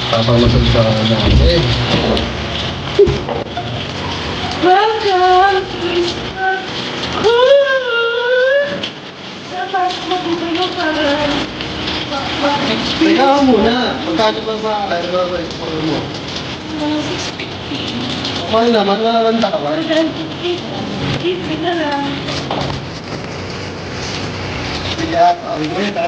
Papamasal sa natin. Welcome to Islam. Dapat magbubulo para Teka ka muna. Magkano ba ba? Ano ba ba yung mo? 650. Okay naman, nalalanta ka ba? Give na lang. Kaya, ang great ha?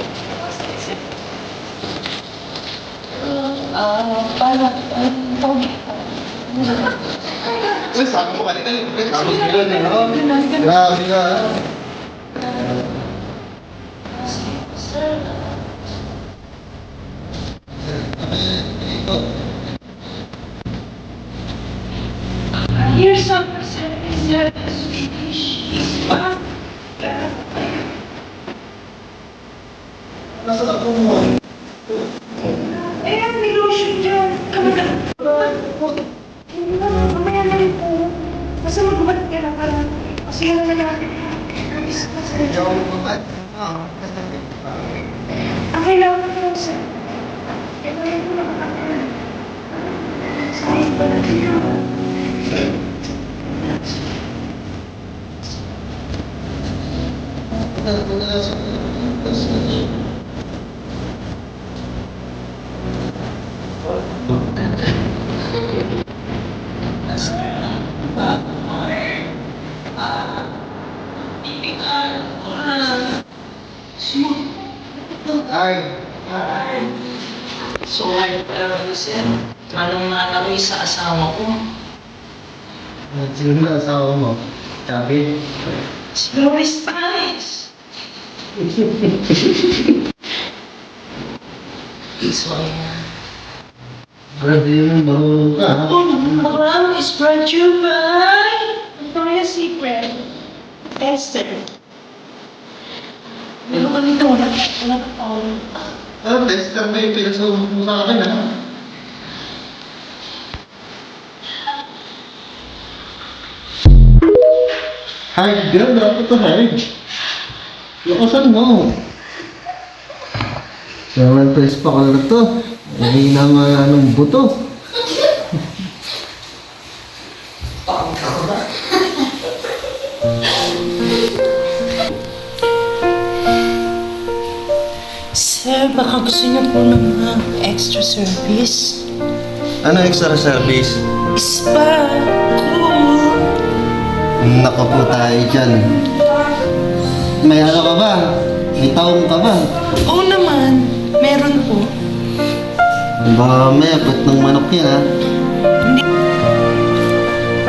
Uy, sabi mo kanina. Sabi mo yun eh, no? Grabe ka. Here's some percentage. Nasa ako mo. Eh, may lotion dyan. Kami na. Mamaya na rin po. Basta magbabalik ka na para kasi nga naman natin. Hindi ako magpapad. Oo. Ang kailangan ko lang sa... Kailangan ko nakakakaroon. Saan ba natin yun? Ay. So, sir, anong nalagay sa asawa ko? Sino na asawa mo? Sabi? Si Loris Paris. This one yan. Grabe yun, marunong ka ha? Ang program is brought to you by Victoria's Secret. Esther. Meron kami ito, wala ka tao. Ano, tester ba yung pinasawag mo sa akin ha? Hard girl, dapat to hard. Lakasan mo. Kailangan press pa ka na to. Hindi na nga anong buto. Sir, baka gusto niyo po ng extra service? Ano extra service? Spa, cool. Naka po tayo dyan. May ano ka ba? May taong ka ba? Oo naman, meron po. Baka may abot ng manok yan ha?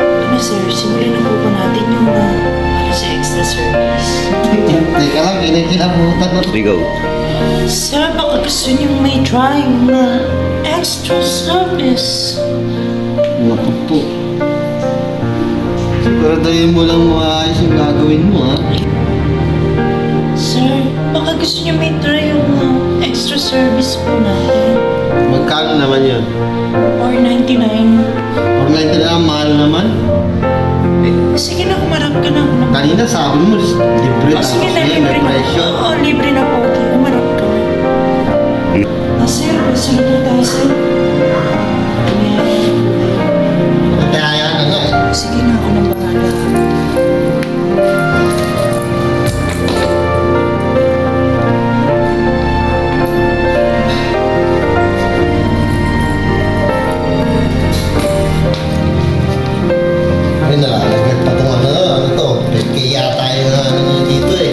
Ano sir, simulan na po ba natin yung para sa extra service? Teka lang, kinikilabutan na. We go. Sir, baka gusto niyo may trying na extra service. Naku po. Siguraduhin mo lang maayos yung gagawin mo ha? Sir, baka gusto niyo may try yung extra service po natin. Magkano naman yun? Or 99. Or 90 na mahal naman? Sige na, umarap ka na. Kanina sabi mo, libre Oh, sige tapos na, ngayon libre may na. presyo. Oo, libre na po. Okay, umarap ka na. Sir, sunod na tayo, sir. Ayan. Kaya ka nga eh. Sige na, ako nang bahala. Ay, nalalagyan pa itong ano to. Kaya tayo na ano dito eh.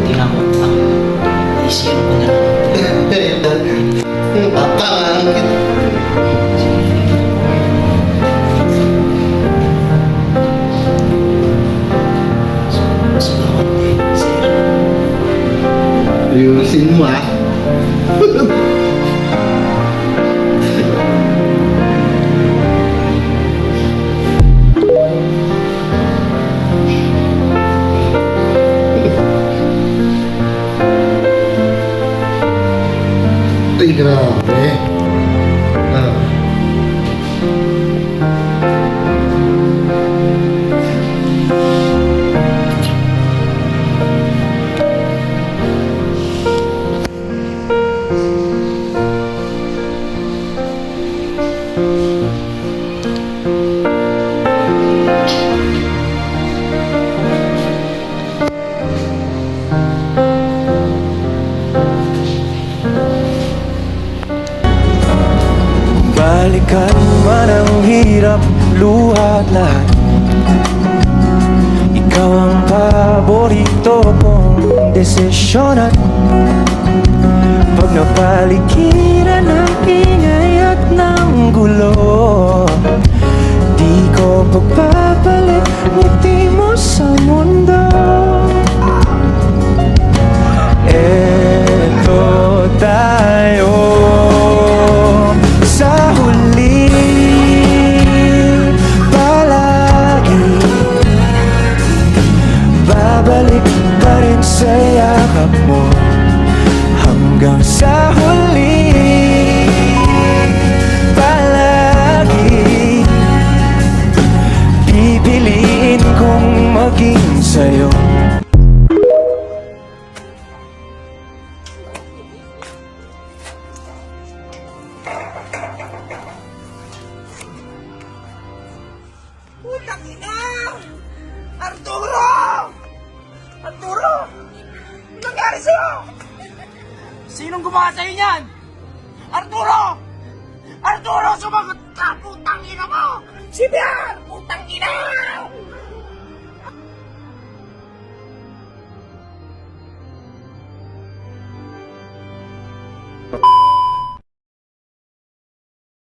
Tinakot ako. Isip ko na lang. Papangangkit. Mas konti, sir. Ayusin mo ah. paborito kong desisyon. At pag napaligiran ng ingay at ng gulo, di ko pagpapalit ngiti mo sa mundo. Eto tayo sa huli, palagi babalik pa rin sa yakap mo. Hanggang sa huli, palagi pipiliin kong maging sa'yo. Putang ina! Arturo! Arturo! Anong nangyari sa'yo? Sinong gumawa sa'yo niyan? Arturo! Arturo, sumagot ka! Putang ina mo! Si Bian! Putang ina!